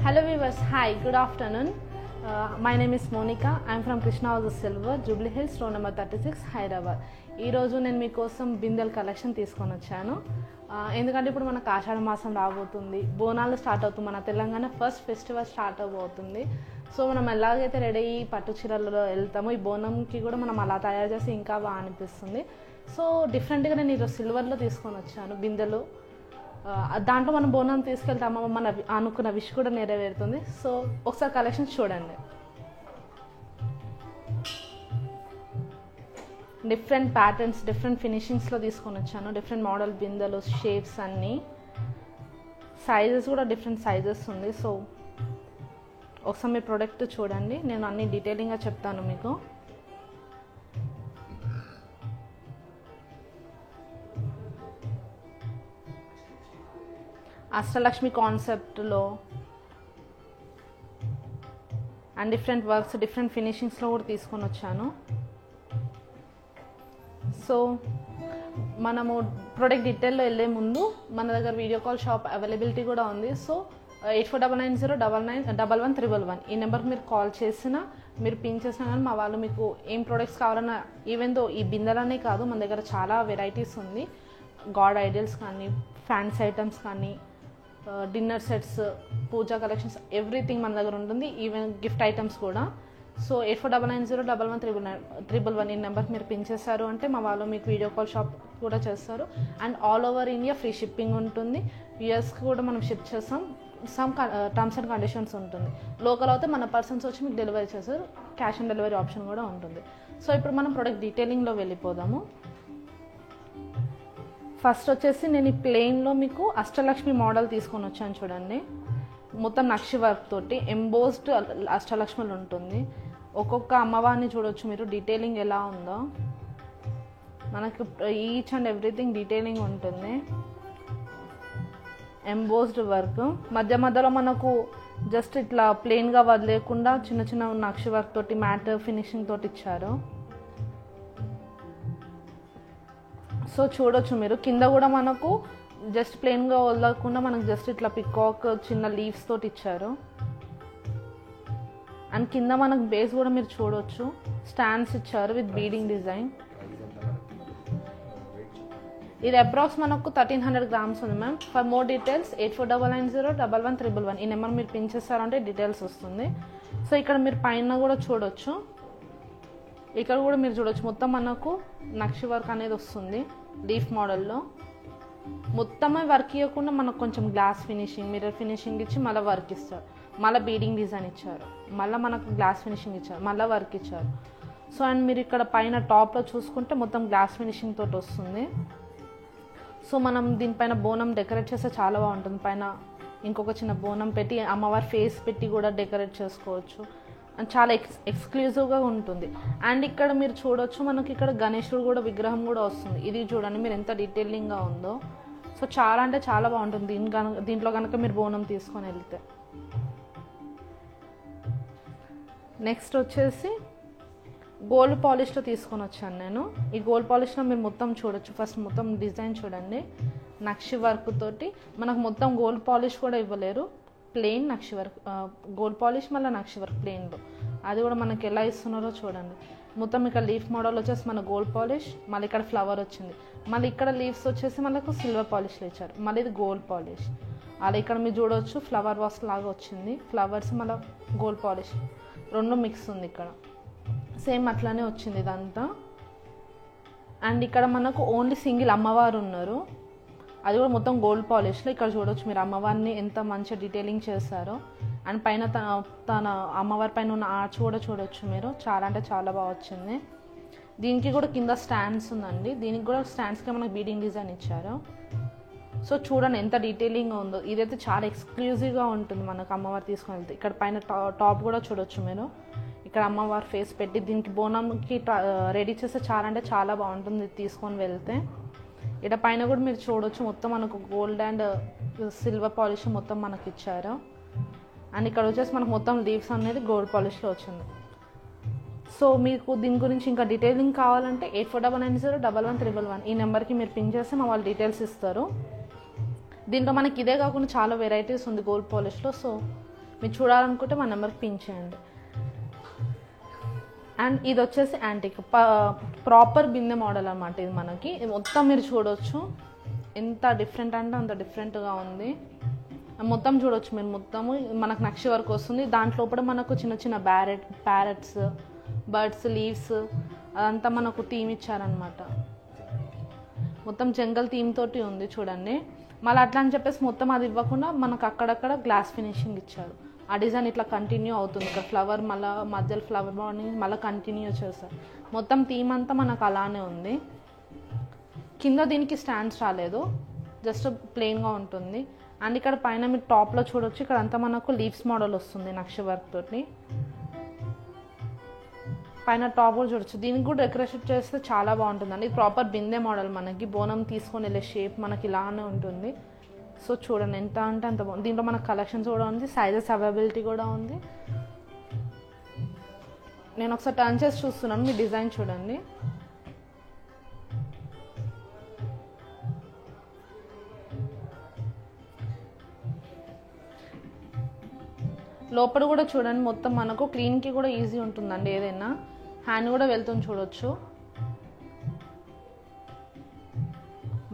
Hello viewers, hi, good afternoon. My name is Monica. I am from Krishna House Silver, Jubilee Hills, row number 36, Hyderabad. ఈ రోజు నేను మీకోసం బిందెల collection తీసుకొని వచ్చాను. ఎందుకంటే ఇప్పుడు మనకు ఆషాఢ మాసం రాబోతుంది, బోనాలు స్టార్ట్ అవుతుంది, మన తెలంగాణ ఫస్ట్ ఫెస్టివల్ స్టార్ట్ అవబోతుంది. సో మనం ఎలాగైతే రెడీ అయ్యి పట్టు చీరలలో వెళ్తామో ఈ బోనంకి కూడా మనం అలా తయారు చేసి ఇంకా బాగా అనిపిస్తుంది. సో డిఫరెంట్గా నేను ఈరోజు సిల్వర్లో తీసుకొని వచ్చాను బిందెలు. దాంట్లో మనం బోనం తీసుకెళ్తామో మన అనుకున్న విష్ కూడా నెరవేరుతుంది. సో ఒకసారి కలెక్షన్స్ చూడండి. డిఫరెంట్ ప్యాటర్న్స్, డిఫరెంట్ ఫినిషింగ్స్లో తీసుకొని వచ్చాను. డిఫరెంట్ మోడల్ బిందెలు, షేప్స్ అన్నీ, సైజెస్ కూడా డిఫరెంట్ సైజెస్ ఉంది. సో ఒకసారి మీ ప్రోడక్ట్ చూడండి, నేను అన్ని డీటెయిలింగ్గా చెప్తాను మీకు. అష్టలక్ష్మి కాన్సెప్ట్లో అండ్ డిఫరెంట్ వర్క్స్, డిఫరెంట్ ఫినిషింగ్స్లో కూడా తీసుకొని వచ్చాను. సో మనము ప్రోడక్ట్ డీటెయిల్లో వెళ్ళే ముందు మన దగ్గర వీడియో కాల్ షాప్ అవైలబిలిటీ కూడా ఉంది. సో 8499099111 ఈ నెంబర్కి మీరు కాల్ చేసినా, మీరు పిన్ చేసినా కానీ మా వాళ్ళు మీకు ఏం ప్రోడక్ట్స్ కావాలన్నా, ఈవెన్ దో ఈ బిందెలనే కాదు మన దగ్గర చాలా వెరైటీస్ ఉంది. గాడ్ ఐడియల్స్ కానీ, ఫ్యాన్సీ ఐటమ్స్ కానీ, డిన్నర్ సెట్స్, పూజా కలెక్షన్స్, ఎవ్రీథింగ్ మన దగ్గర ఉంటుంది. ఈవెన్ గిఫ్ట్ ఐటమ్స్ కూడా. సో 84990111 ఈ నెంబర్కి మీరు పిన్ చేశారు అంటే మా వాళ్ళు మీకు వీడియో కాల్ షాప్ కూడా చేస్తారు. And all over India free shipping ఉంటుంది. యూఎస్కి కూడా మనం షిప్ చేస్తాం. సమ్ టర్మ్స్ అండ్ కండిషన్స్ ఉంటుంది. లోకల్ అయితే మన పర్సన్స్ వచ్చి మీకు డెలివరీ చేస్తారు. క్యాష్ ఆన్ డెలివరీ ఆప్షన్ కూడా ఉంటుంది. సో ఇప్పుడు మనం ప్రోడక్ట్ డీటెయిలింగ్లో వెళ్ళిపోదాము. ఫస్ట్ వచ్చేసి నేను ఈ ప్లెయిన్లో మీకు అష్టలక్ష్మి మోడల్ తీసుకొని వచ్చాను చూడండి. మొత్తం నక్షి వర్క్ తోటి ఎంబోస్డ్ అష్టలక్ష్మిలు ఉంటుంది. ఒక్కొక్క అమ్మవారిని చూడొచ్చు మీరు, డీటెయిలింగ్ ఎలా ఉందో. మనకి ఈచ్ అండ్ ఎవ్రీథింగ్ డీటెయిలింగ్ ఉంటుంది. ఎంబోస్డ్ వర్క్ మధ్య మధ్యలో మనకు జస్ట్ ఇట్లా ప్లెయిన్గా వదిలేకుండా చిన్న చిన్న నక్షి వర్క్ తోటి మ్యాట్ ఫినిషింగ్ తోటి ఇచ్చారు. సో చూడొచ్చు మీరు, కింద కూడా మనకు జస్ట్ ప్లెయిన్గా వదలకుండా మనకు జస్ట్ ఇట్లా పికాక్ చిన్న లీవ్స్ తోటి ఇచ్చారు. అండ్ కింద మనకు బేస్ కూడా మీరు చూడొచ్చు, స్టాండ్స్ ఇచ్చారు విత్ బీడింగ్ డిజైన్. ఇది అప్రాక్స్ మనకు 1300 grams ఉంది మ్యామ్. ఫర్ మోర్ డీటెయిల్స్ 8499011111 ఈ నెంబర్ మీరు పిన్ చేస్తారంటే డీటెయిల్స్ వస్తుంది. సో ఇక్కడ మీరు పైన కూడా చూడొచ్చు, ఇక్కడ కూడా మీరు చూడొచ్చు, మొత్తం మనకు నక్షి వర్క్ అనేది వస్తుంది లీఫ్ మోడల్లో. మొత్తం వర్క్ ఇవ్వకుండా మనకు కొంచెం గ్లాస్ ఫినిషింగ్, మిర్రర్ ఫినిషింగ్ ఇచ్చి మళ్ళీ వర్క్ ఇస్తారు. మళ్ళీ బీడింగ్ డిజైన్ ఇచ్చారు, మళ్ళీ మనకు గ్లాస్ ఫినిషింగ్ ఇచ్చారు, మళ్ళీ వర్క్ ఇచ్చారు. సో అండ్ మీరు ఇక్కడ పైన టాప్లో చూసుకుంటే మొత్తం గ్లాస్ ఫినిషింగ్ తోటి వస్తుంది. సో మనం దీనిపైన బోనం డెకరేట్ చేస్తే చాలా బాగుంటుంది. పైన ఇంకొక చిన్న బోనం పెట్టి అమ్మవారి ఫేస్ పెట్టి కూడా డెకరేట్ చేసుకోవచ్చు. అండ్ చాలా ఎక్స్క్లూజివ్గా ఉంటుంది. అండ్ ఇక్కడ మీరు చూడొచ్చు, మనకి ఇక్కడ గణేశుడు కూడా విగ్రహం కూడా వస్తుంది. ఇది చూడండి మీరు ఎంత డీటెయిలింగ్గా ఉందో. సో చాలా అంటే చాలా బాగుంటుంది దీంట్లో కనుక మీరు బోనం తీసుకొని వెళ్తే. నెక్స్ట్ వచ్చేసి గోల్డ్ పాలిష్లో తీసుకొని వచ్చాను నేను. ఈ గోల్డ్ పాలిష్లో మీరు మొత్తం చూడొచ్చు. ఫస్ట్ మొత్తం డిజైన్ చూడండి, నక్షి వర్క్ తోటి. మనకు మొత్తం గోల్డ్ పాలిష్ కూడా ఇవ్వలేరు, ప్లెయిన్ నక్షి వర్క్, గోల్డ్ పాలిష్ మళ్ళీ నక్షి వర్క్ ప్లెయిన్లో. అది కూడా మనకి ఎలా ఇస్తున్నారో చూడండి. మొత్తం ఇక్కడ లీఫ్ మోడల్ వచ్చేసి మన గోల్డ్ పాలిష్, మళ్ళీ ఇక్కడ ఫ్లవర్ వచ్చింది, మళ్ళీ ఇక్కడ లీవ్స్ వచ్చేసి మనకు సిల్వర్ పాలిష్లో ఇచ్చారు, మళ్ళీ ఇది గోల్డ్ పాలిష్. అలా ఇక్కడ మీరు చూడవచ్చు ఫ్లవర్ వాస్ లాగా వచ్చింది, ఫ్లవర్స్ మళ్ళీ గోల్డ్ పాలిష్ రెండు మిక్స్ ఉంది ఇక్కడ. సేమ్ అట్లానే వచ్చింది ఇదంతా. అండ్ ఇక్కడ మనకు ఓన్లీ సింగిల్ అమ్మవారు ఉన్నారు, అది కూడా మొత్తం గోల్డ్ పాలిష్లో. ఇక్కడ చూడవచ్చు మీరు అమ్మవారిని ఎంత మంచిగా డీటెయిలింగ్ చేస్తారో. అండ్ పైన తన అమ్మవారి పైన ఉన్న ఆర్చ్ కూడా చూడవచ్చు మీరు, చాలా అంటే చాలా బాగా వచ్చింది. దీనికి కూడా కింద స్టాండ్స్ ఉందండి, దీనికి కూడా స్టాండ్స్కి మనకు బీడింగ్ డిజైన్ ఇచ్చారు. సో చూడండి ఎంత డీటెయిలింగ్గా ఉందో. ఇదైతే చాలా ఎక్స్క్లూజివ్గా ఉంటుంది మనకు అమ్మవారు తీసుకొని వెళ్తే. ఇక్కడ పైన టాప్ కూడా చూడొచ్చు మీరు, ఇక్కడ అమ్మవారి ఫేస్ పెట్టి దీనికి బోనంకి రెడీ చేస్తే చాలా అంటే చాలా బాగుంటుంది తీసుకొని వెళ్తే. ఇక్కడ పైన కూడా మీరు చూడొచ్చు, మొత్తం మనకు గోల్డ్ అండ్ సిల్వర్ పాలిష్ మొత్తం మనకి ఇచ్చారు. అండ్ ఇక్కడ వచ్చేసి మనకు మొత్తం లీవ్స్ అనేది గోల్డ్ పాలిష్లో వచ్చింది. సో మీకు దీని గురించి ఇంకా డీటెయిలింగ్ కావాలంటే 8499011111 ఈ నెంబర్కి మీరు పిన్ చేస్తే మా వాళ్ళు డీటెయిల్స్ ఇస్తారు. దీంట్లో మనకి ఇదే కాకుండా చాలా వెరైటీస్ ఉంది గోల్డ్ పాలిష్లో. సో మీరు చూడాలనుకుంటే మా నెంబర్కి పిన్ చేయండి. అండ్ ఇది వచ్చేసి యాంటిక్ ప్రాపర్ బిందె మోడల్ అనమాట. ఇది మనకి ఇది మొత్తం మీరు చూడొచ్చు, ఎంత డిఫరెంట్ అంటే అంత డిఫరెంట్గా ఉంది. మొత్తం చూడొచ్చు మీరు, మొత్తము మనకు నక్షి వర్క్ వస్తుంది. దాంట్లో కూడా మనకు చిన్న చిన్న ప్యారెట్స్, బర్డ్స్, లీవ్స్ అదంతా మనకు థీమ్ ఇచ్చారనమాట. మొత్తం జంగల్ థీమ్ తోటి ఉంది చూడండి. మళ్ళీ అట్లా అని చెప్పేసి మొత్తం అది ఇవ్వకుండా మనకు అక్కడక్కడ గ్లాస్ ఫినిషింగ్ ఇచ్చారు. ఆ డిజైన్ ఇట్లా కంటిన్యూ అవుతుంది. ఇక్కడ ఫ్లవర్ మళ్ళీ మధ్యలో ఫ్లవర్ బాడీ మళ్ళీ కంటిన్యూ చేస్తారు. మొత్తం థీమ్ అంతా మనకు అలానే ఉంది. కింద దీనికి స్టాండ్స్ రాలేదు, జస్ట్ ప్లెయిన్గా ఉంటుంది. అండ్ ఇక్కడ పైన మీరు టాప్లో చూడొచ్చు, ఇక్కడ అంతా మనకు లీవ్స్ మోడల్ వస్తుంది నక్షి వర్క్ తోటి. పైన టాప్ కూడా చూడొచ్చు, దీనికి కూడా డెకరేషన్ చేస్తే చాలా బాగుంటుందండి. ఇది ప్రాపర్ బిందె మోడల్, మనకి బోనం తీసుకొని వెళ్ళే షేప్ మనకి ఇలానే ఉంటుంది. సో చూడండి ఎంత అంటే అంత బాగుంది. దీంట్లో మనకు కలెక్షన్స్ కూడా ఉంది, సైజెస్ అవైలబిలిటీ కూడా ఉంది. నేను ఒకసారి టర్న్ చేసి చూస్తున్నాను, మీ డిజైన్ చూడండి. లోపల కూడా చూడండి, మొత్తం మనకు క్లీన్కి కూడా ఈజీ ఉంటుందండి. ఏదైనా హ్యాండ్ కూడా వెళ్తుంది చూడొచ్చు,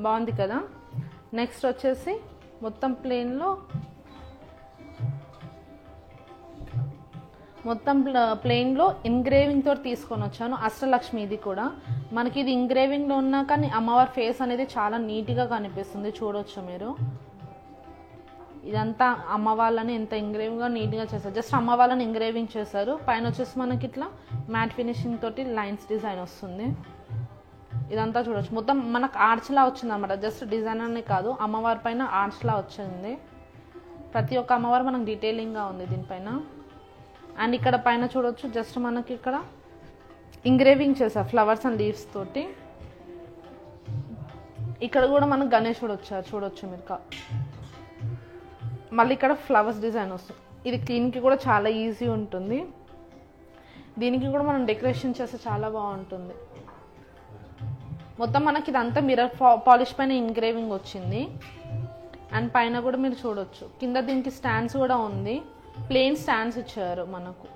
బాగుంది కదా. నెక్స్ట్ వచ్చేసి మొత్తం ప్లెయిన్లో ఇంగ్రేవింగ్ తోటి తీసుకొని వచ్చాను. అష్టలక్ష్మి ఇది కూడా మనకి, ఇది ఇంగ్రేవింగ్లో ఉన్నా కానీ అమ్మవారి ఫేస్ అనేది చాలా నీట్గా కనిపిస్తుంది. చూడొచ్చు మీరు, ఇదంతా అమ్మవాళ్ళని ఎంత ఇంగ్రేవింగ్గా నీట్గా చేశారు. జస్ట్ అమ్మవాళ్ళని ఇంగ్రేవింగ్ చేశారు. పైన వచ్చేసి మనకి ఇట్లా మ్యాట్ ఫినిషింగ్ తోటి లైన్స్ డిజైన్ వస్తుంది. ఇదంతా చూడొచ్చు, మొత్తం మనకు ఆర్చ్లా వచ్చింది అనమాట. జస్ట్ డిజైన్ అనే కాదు, అమ్మవారి పైన ఆర్చ్లా వచ్చింది. ప్రతి ఒక్క అమ్మవారు మనకు డీటెయిలింగ్గా ఉంది దీనిపైన. అండ్ ఇక్కడ పైన చూడొచ్చు, జస్ట్ మనకి ఇక్కడ ఇంగ్రేవింగ్ చేశారు ఫ్లవర్స్ అండ్ లీవ్స్ తోటి. ఇక్కడ కూడా మనకు గణేశుడు వచ్చారు చూడొచ్చు మీరు. మళ్ళీ ఇక్కడ ఫ్లవర్స్ డిజైన్ వస్తుంది. ఇది క్లీన్కి కూడా చాలా ఈజీ ఉంటుంది. దీనికి కూడా మనం డెకరేషన్ చేస్తే చాలా బాగుంటుంది. మొత్తం మనకి ఇదంతా మిర్రర్ పాలిష్ పైన ఇంగ్రేవింగ్ వచ్చింది. అండ్ పైన కూడా మీరు చూడొచ్చు, కింద దీనికి స్టాండ్స్ కూడా ఉంది, ప్లెయిన్ స్టాండ్స్ ఇచ్చారు మనకు.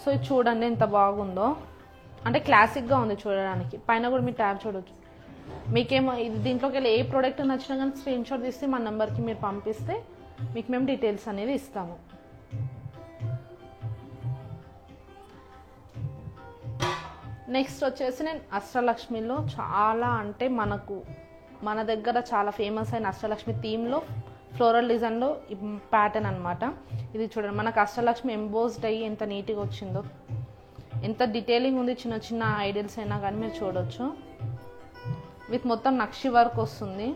సో ఇది చూడండి ఎంత బాగుందో, అంటే క్లాసిక్గా ఉంది చూడడానికి. పైన కూడా మీరు ట్యాబ్ చూడొచ్చు. మీకేమో ఇది దీంట్లోకి వెళ్ళి ఏ ప్రోడక్ట్ నచ్చినా కానీ స్క్రీన్ షాట్ తీసి మా నెంబర్కి మీరు పంపిస్తే మీకు మేము డీటెయిల్స్ అనేది ఇస్తాము. నెక్స్ట్ వచ్చేసి నేను అష్టలక్ష్మిలో చాలా అంటే మన దగ్గర చాలా ఫేమస్ అయిన అష్టలక్ష్మి థీమ్లో ఫ్లోరల్ డిజైన్లో ప్యాటర్న్ అనమాట. ఇది చూడండి, మనకు అష్టలక్ష్మి ఎంబోస్డ్ అయ్యి ఎంత నీట్గా వచ్చిందో, ఎంత డీటెయిలింగ్ ఉంది. చిన్న చిన్న ఐడియల్స్ అయినా కానీ మీరు చూడొచ్చు. విత్ మొత్తం నక్షి వర్క్ వస్తుంది.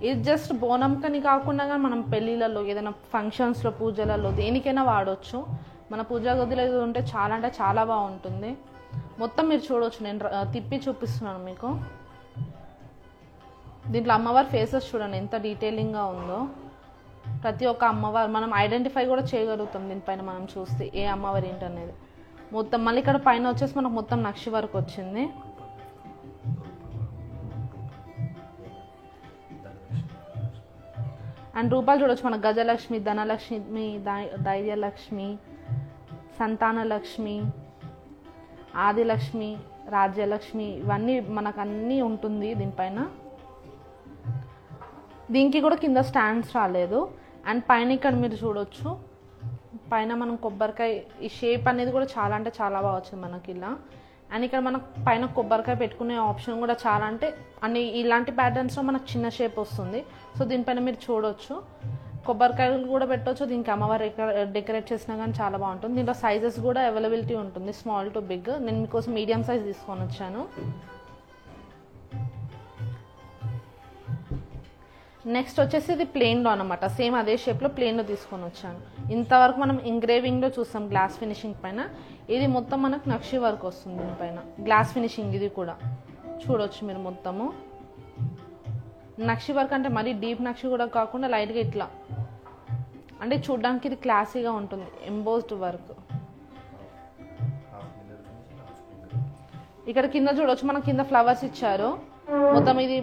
ఇది జస్ట్ బోనంకని కాకుండా కానీ మనం పెళ్ళిళ్ళలో, ఏదైనా ఫంక్షన్స్లో, పూజలలో దేనికైనా వాడవచ్చు. మన పూజా గదిలో ఇది ఉంటే చాలా అంటే చాలా బాగుంటుంది. మొత్తం మీరు చూడవచ్చు, నేను తిప్పి చూపిస్తున్నాను మీకు. దీంట్లో అమ్మవారి ఫేసెస్ చూడండి ఎంత డీటెయిలింగ్గా ఉందో. ప్రతి ఒక్క అమ్మవారు మనం ఐడెంటిఫై కూడా చేయగలుగుతాం దీనిపైన మనం చూస్తే ఏ అమ్మవారు ఏంటనేది. మొత్తం మళ్ళీ ఇక్కడ పైన వచ్చేసి మనకు మొత్తం నక్షి వర్క్ వచ్చింది. అండ్ రూపాలు చూడవచ్చు, మన గజలక్ష్మి, ధనలక్ష్మి, ధైర్యలక్ష్మి, సంతానలక్ష్మి, ఆదిలక్ష్మి, రాజ్యలక్ష్మి, ఇవన్నీ మనకు అన్నీ ఉంటుంది దీనిపైన. దీనికి కూడా కింద స్టాండ్స్ రాలేదు. అండ్ పైన ఇక్కడ మీరు చూడొచ్చు, పైన మనం కొబ్బరికాయ, ఈ షేప్ అనేది కూడా చాలా అంటే చాలా బాగా వచ్చింది మనకి ఇలా. అండ్ ఇక్కడ మనకు పైన కొబ్బరికాయ పెట్టుకునే ఆప్షన్ కూడా చాలా అంటే అన్ని ఇలాంటి ప్యాటర్న్స్లో మనకు చిన్న షేప్ వస్తుంది. సో దీనిపైన మీరు చూడొచ్చు, కొబ్బరికాయలు కూడా పెట్టవచ్చు. దీనికి అమ్మవారు డెకరేట్ చేసినా కానీ చాలా బాగుంటుంది. దీంట్లో సైజెస్ కూడా అవైలబిలిటీ ఉంటుంది, స్మాల్ టు బిగ్. నేను మీకోసం మీడియం సైజ్ తీసుకొని వచ్చాను. నెక్స్ట్ వచ్చేసి ఇది ప్లెయిన్లో అనమాట, సేమ్ అదే షేప్లో ప్లెయిన్లో తీసుకొని వచ్చాను. ఇంతవరకు మనం ఇంగ్రేవింగ్లో చూస్తాం గ్లాస్ ఫినిషింగ్ పైన, ఇది మొత్తం మనకు నక్షి వర్క్ వస్తుంది దీనిపైన, గ్లాస్ ఫినిషింగ్. ఇది కూడా చూడవచ్చు మీరు, మొత్తము నక్షి వర్క్ అంటే మరీ డీప్ నక్షి కూడా కాకుండా లైట్గా ఇట్లా, అంటే చూడడానికి ఇది క్లాసీగా ఉంటుంది. Embossed work. ఇక్కడ కింద చూడవచ్చు, మన కింద ఫ్లవర్స్ ఇచ్చారు. మొత్తం ఇది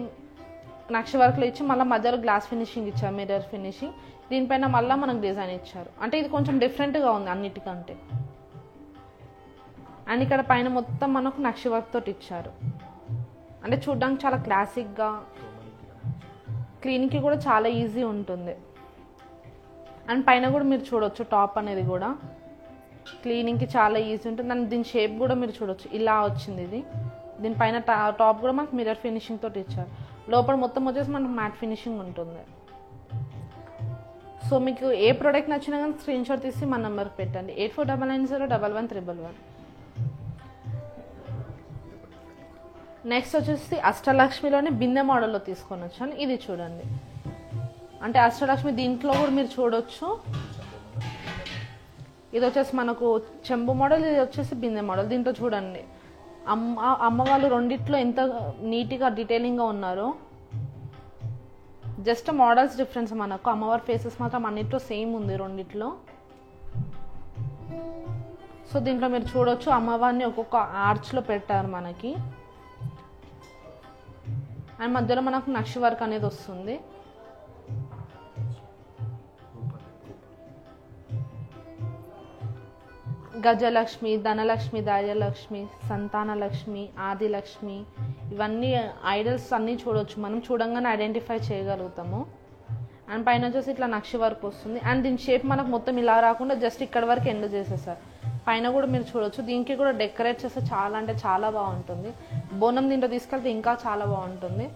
నక్షి వర్క్లో ఇచ్చి మళ్ళీ మధ్యలో గ్లాస్ ఫినిషింగ్ ఇచ్చారు, మిర్రర్ ఫినిషింగ్. దీనిపైన మళ్ళీ మనకు డిజైన్ ఇచ్చారు. అంటే ఇది కొంచెం డిఫరెంట్గా ఉంది అన్నిటికంటే. అండ్ ఇక్కడ పైన మొత్తం మనకు నక్షి వర్క్ తోటి ఇచ్చారు. అంటే చూడడానికి చాలా క్లాసిక్గా, క్లీనింగ్కి కూడా చాలా ఈజీ ఉంటుంది. అండ్ పైన కూడా మీరు చూడొచ్చు టాప్ అనేది కూడా క్లీనింగ్కి చాలా ఈజీ ఉంటుంది. అండ్ దీని షేప్ కూడా మీరు చూడొచ్చు, ఇలా వచ్చింది ఇది. దీనిపైన టాప్ కూడా మనకు మిర్రర్ ఫినిషింగ్ తోటి ఇచ్చారు. లోపల మొత్తం వచ్చేసి మనకు మ్యాట్ ఫినిషింగ్ ఉంటుంది. సో మీకు ఏ ప్రోడక్ట్ నచ్చినా కానీ స్క్రీన్ షాట్ తీసి మన నెంబర్కి పెట్టండి, 8499011111. నెక్స్ట్ వచ్చేసి అష్టలక్ష్మిలోనే బిందె మోడల్లో తీసుకొని వచ్చాను. ఇది చూడండి, అంటే అష్టలక్ష్మి దీంట్లో కూడా మీరు చూడొచ్చు. ఇది వచ్చేసి మనకు చెంబు మోడల్, ఇది వచ్చేసి బిందె మోడల్. దీంట్లో చూడండి అమ్మ వాళ్ళు రెండిట్లో ఎంత నీట్గా డీటెయిలింగ్గా ఉన్నారో. జస్ట్ మోడల్స్ డిఫరెన్స్, మనకు అమ్మవారి ఫేసెస్ మాత్రం అన్నిట్లో సేమ్ ఉంది రెండిట్లో. సో దీంట్లో మీరు చూడొచ్చు అమ్మవారిని ఒక్కొక్క ఆర్చ్లో పెట్టారు మనకి. అండ్ మధ్యలో మనకు నక్షి వర్క్ అనేది వస్తుంది. గజలక్ష్మి, ధనలక్ష్మి, ధైర్యలక్ష్మి, సంతానలక్ష్మి, ఆదిలక్ష్మి, ఇవన్నీ ఐడల్స్ అన్నీ చూడవచ్చు. మనం చూడంగానే ఐడెంటిఫై చేయగలుగుతాము. అండ్ పైన వచ్చేసి ఇట్లా నక్షి వర్క్ వస్తుంది. అండ్ దీని షేప్ మనకు మొత్తం ఇలా రాకుండా జస్ట్ ఇక్కడ వరకు ఎండ్ చేసేసారు. పైన కూడా మీరు చూడొచ్చు, దీనికి కూడా డెకరేట్ చేస్తే చాలా అంటే చాలా బాగుంటుంది. బోనం దీంట్లో తీసుకెళ్తే ఇంకా చాలా బాగుంటుంది.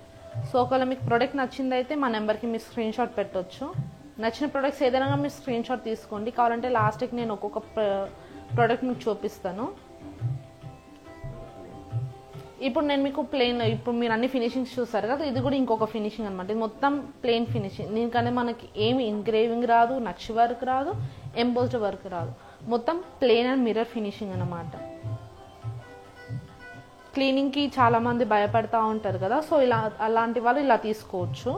సో ఒకవేళ మీకు ప్రోడక్ట్ నచ్చిందైతే మా నెంబర్కి మీరు స్క్రీన్ షాట్ పెట్టవచ్చు. నచ్చిన ప్రోడక్ట్స్ ఏదైనా మీరు స్క్రీన్ షాట్ తీసుకోండి. కావాలంటే లాస్ట్కి నేను ఒక్కొక్క ప్రోడక్ట్ మీకు చూపిస్తాను. ఇప్పుడు నేను మీకు ప్లెయిన్, ఇప్పుడు మీరు అన్ని ఫినిషింగ్స్ చూస్తారు కదా, ఇది కూడా ఇంకొక ఫినిషింగ్ అనమాట. ఇది మొత్తం ప్లెయిన్ ఫినిషింగ్. దీనికనే మనకి ఏమి ఇంగ్రేవింగ్ రాదు, నక్షి వర్క్ రాదు, ఎంబోస్డ్ వర్క్ రాదు. మొత్తం ప్లెయిన్ అండ్ మిర్రర్ ఫినిషింగ్ అనమాట. క్లీనింగ్కి చాలామంది భయపడతా ఉంటారు కదా, సో ఇలా అలాంటి వాళ్ళు ఇలా తీసుకోవచ్చు.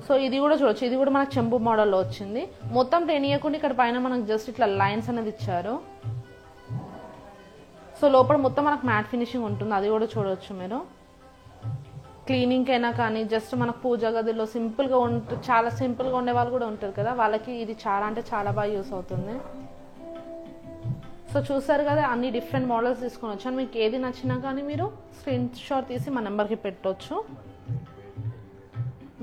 సో ఇది కూడా చూడొచ్చు, ఇది కూడా మనకు చెంబు మోడల్లో వచ్చింది. మొత్తం ప్లెయిన్ ఇవ్వకుండా ఇక్కడ పైన మనకు జస్ట్ ఇట్లా లైన్స్ అనేది ఇచ్చారు. సో లోపల మొత్తం మనకు మ్యాట్ ఫినిషింగ్ ఉంటుంది, అది కూడా చూడవచ్చు మీరు. క్లీనింగ్ అయినా కానీ జస్ట్ మనకు పూజ గదిలో సింపుల్గా చాలా సింపుల్గా ఉండే వాళ్ళు కూడా ఉంటారు కదా, వాళ్ళకి ఇది చాలా అంటే చాలా బాగా యూస్ అవుతుంది. సో చూసారు కదా, అన్ని డిఫరెంట్ మోడల్స్ తీసుకొని వచ్చాను. మీకు ఏది నచ్చినా కానీ మీరు స్క్రీన్ షాట్ తీసి మా నెంబర్కి పెట్టవచ్చు.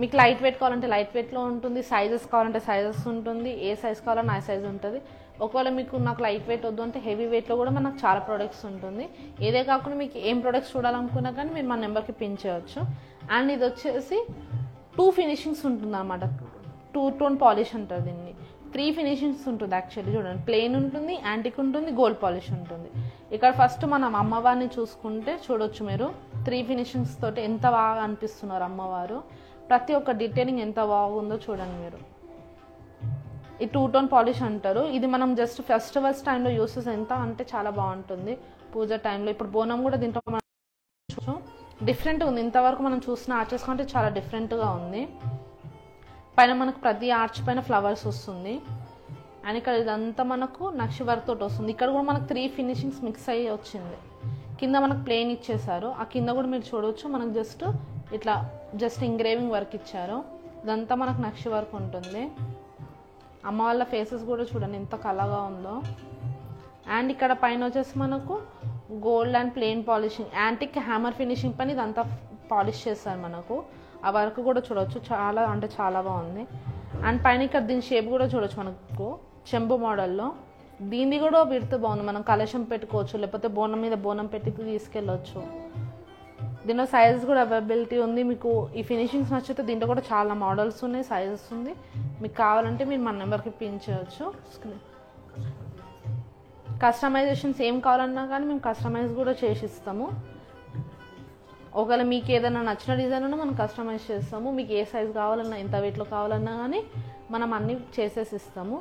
మీకు లైట్ వెయిట్ కావాలంటే లైట్ వెయిట్లో ఉంటుంది, సైజెస్ కావాలంటే సైజెస్ ఉంటుంది, ఏ సైజ్ కావాలన్నా ఆ సైజ్ ఉంటుంది. ఒకవేళ మీకు నాకు లైట్ వెయిట్ వద్దు అంటే హెవీ వెయిట్లో కూడా మనకు చాలా ప్రోడక్ట్స్ ఉంటుంది. ఏదే కాకుండా మీకు ఏం ప్రోడక్ట్స్ చూడాలనుకున్నా కానీ మీరు మా నెంబర్కి పిన్ చేయవచ్చు. అండ్ ఇది వచ్చేసి 2 ఫినిషింగ్స్ ఉంటుంది అన్నమాట. 2 టోన్ పాలిష్ అంటారు దీన్ని. 3 ఫినిషింగ్స్ ఉంటుంది యాక్చువల్లీ. చూడండి, ప్లెయిన్ ఉంటుంది, యాంటిక్ ఉంటుంది, గోల్డ్ పాలిష్ ఉంటుంది. ఇక్కడ ఫస్ట్ మనం అమ్మవారిని చూసుకుంటే చూడొచ్చు మీరు 3 ఫినిషింగ్స్ తోటి ఎంత బాగా అనిపిస్తున్నారు అమ్మవారు. ప్రతి ఒక్క డీటెయిలింగ్ ఎంత బాగుందో చూడండి మీరు. ఈ 2 టోన్ పాలిష్ అంటారు. ఇది మనం జస్ట్ ఫెస్టివల్స్ టైంలో యూస్ చేస్తే ఎంత అంటే చాలా బాగుంటుంది పూజ టైంలో. ఇప్పుడు బోనం కూడా దీంట్లో మనం డిఫరెంట్గా ఉంది. ఇంతవరకు మనం చూసిన ఆర్చెస్ కంటే చాలా డిఫరెంట్గా ఉంది. పైన మనకు ప్రతి ఆర్చ్ పైన ఫ్లవర్స్ వస్తుంది. అండ్ ఇక్కడ ఇదంతా మనకు నక్షి వర్క్ తోటి వస్తుంది. ఇక్కడ కూడా మనకు 3 ఫినిషింగ్స్ మిక్స్ అయ్యి వచ్చింది. కింద మనకు ప్లెయిన్ ఇచ్చేసారు. ఆ కింద కూడా మీరు చూడవచ్చు, మనకు జస్ట్ ఇంగ్రేవింగ్ వర్క్ ఇచ్చారు. ఇదంతా మనకు నక్షి వర్క్ ఉంటుంది. అమ్మ వాళ్ళ ఫేసెస్ కూడా చూడండి ఎంత కళగా ఉందో. అండ్ ఇక్కడ పైన వచ్చేసి మనకు gold and plain polishing, antique hammer finishing పైన ఇదంతా పాలిష్ చేస్తారు మనకు. ఆ వర్క్ కూడా చూడవచ్చు, చాలా అంటే చాలా బాగుంది. అండ్ పైన ఇక్కడ దీని షేప్ కూడా చూడవచ్చు మనకు చెంబు మోడల్లో. దీన్ని కూడా విడత బాగుంది. మనం కలశం పెట్టుకోవచ్చు, లేకపోతే బోనం మీద బోనం పెట్టి తీసుకెళ్ళవచ్చు. దీనిలో సైజెస్ కూడా అవైలబిలిటీ ఉంది. మీకు ఈ ఫినిషింగ్స్ నచ్చితే దీంట్లో కూడా చాలా మోడల్స్ ఉన్నాయి, సైజెస్ ఉంది. మీకు కావాలంటే మీరు మన నెంబర్కి పిన్ చేయవచ్చు. కస్టమైజేషన్స్ ఏం కావాలన్నా కానీ మేము కస్టమైజ్ కూడా చేసి ఇస్తాము. ఒకవేళ మీకు ఏదైనా నచ్చిన డిజైన్ ఉన్నా మనం కస్టమైజ్ చేస్తాము. మీకు ఏ సైజ్ కావాలన్నా, ఎంత వెయిట్లో కావాలన్నా కానీ మనం అన్నీ చేసేసి ఇస్తాము.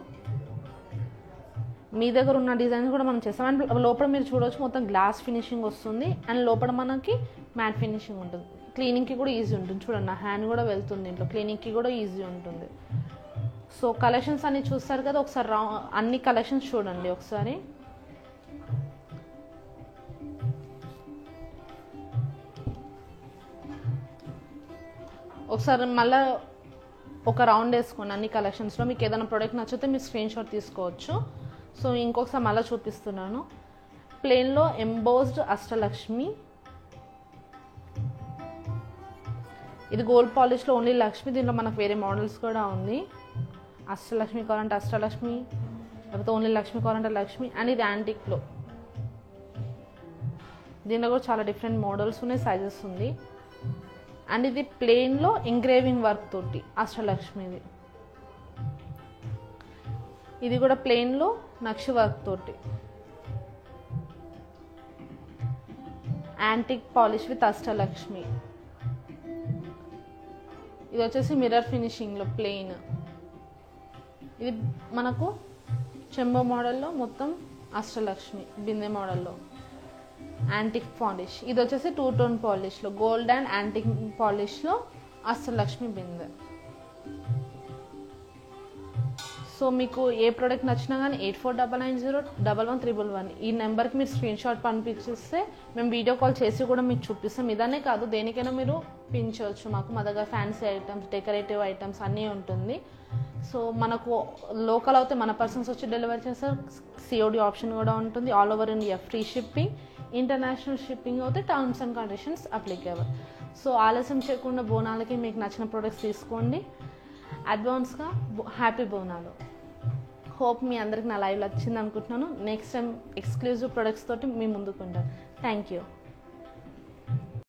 మీ దగ్గర ఉన్న డిజైన్స్ కూడా మనం చేస్తాం. అండ్ లోపల మీరు చూడవచ్చు మొత్తం గ్లాస్ ఫినిషింగ్ వస్తుంది. అండ్ లోపల మనకి మ్యాట్ ఫినిషింగ్ ఉంటుంది. క్లీనింగ్కి కూడా ఈజీ ఉంటుంది. చూడండి, నా హ్యాండ్ కూడా వెళ్తుంది ఇంట్లో. క్లీనింగ్కి కూడా ఈజీ ఉంటుంది. సో కలెక్షన్స్ అన్నీ చూస్తారు కదా, ఒకసారి అన్ని కలెక్షన్స్ చూడండి ఒకసారి. ఒకసారి మళ్ళీ ఒక రౌండ్ వేసుకోండి అన్ని కలెక్షన్స్లో. మీకు ఏదైనా ప్రోడక్ట్ నచ్చితే మీరు స్క్రీన్ షాట్ తీసుకోవచ్చు. సో ఇంకొకసారి మళ్ళీ చూపిస్తున్నాను. ప్లెయిన్లో ఎంబోస్డ్ అష్టలక్ష్మి, ఇది గోల్డ్ పాలిష్లో ఓన్లీ లక్ష్మి. దీంట్లో మనకు వేరే మోడల్స్ కూడా ఉంది. అష్టలక్ష్మి కావాలంటే అష్టలక్ష్మి, లేకపోతే ఓన్లీ లక్ష్మి కావాలంటే లక్ష్మి. అండ్ ఇది యాంటిక్లో, దీంట్లో కూడా చాలా డిఫరెంట్ మోడల్స్ ఉన్నాయి, సైజెస్ ఉంది. అండ్ ఇది ప్లెయిన్లో ఎంగ్రేవింగ్ వర్క్ తోటి అష్టలక్ష్మిది. ఇది కూడా ప్లెయిన్లో నక్షి వర్క్ తోటి యాంటిక్ పాలిష్ విత్ అష్టలక్ష్మి. ఇది వచ్చేసి మిర్రర్ ఫినిషింగ్లో ప్లెయిన్. ఇది మనకు చెంబో మోడల్లో మొత్తం అష్టలక్ష్మి బిందె మోడల్లో యాంటిక్ పాలిష్. ఇది వచ్చేసి 2 టోన్ పాలిష్లో గోల్డ్ అండ్ యాంటిక్ పాలిష్లో అష్టలక్ష్మి బిందె. సో మీకు ఏ ప్రోడక్ట్ నచ్చినా కానీ 8499011311 ఈ నెంబర్కి మీరు స్క్రీన్ షాట్ పంపించేస్తే మేము వీడియో కాల్ చేసి కూడా మీకు చూపిస్తాం. ఇదనే కాదు, దేనికైనా మీరు పించవచ్చు. మా దగ్గర ఫ్యాన్సీ ఐటమ్స్, డెకరేటివ్ ఐటమ్స్ అన్నీ ఉంటుంది. సో మనకు లోకల్ అయితే మన పర్సన్స్ వచ్చి డెలివరీ చేస్తారు. సిఓడి ఆప్షన్ కూడా ఉంటుంది. All over India free shipping. International shipping అయితే terms and conditions applicable. So ఆలస్యం చేయకుండా బోనాలకి మీకు నచ్చిన ప్రోడక్ట్స్ తీసుకోండి. అడ్వాన్స్గా హ్యాపీ బోనాలు. హోప్ మీ అందరికి నా లైవ్ నచ్చింది అనుకుంటున్నాను. నెక్స్ట్ టైం ఎక్స్క్లూజివ్ ప్రొడక్ట్స్ తోటి మీ ముందుకు ఉంటాను. Thank you.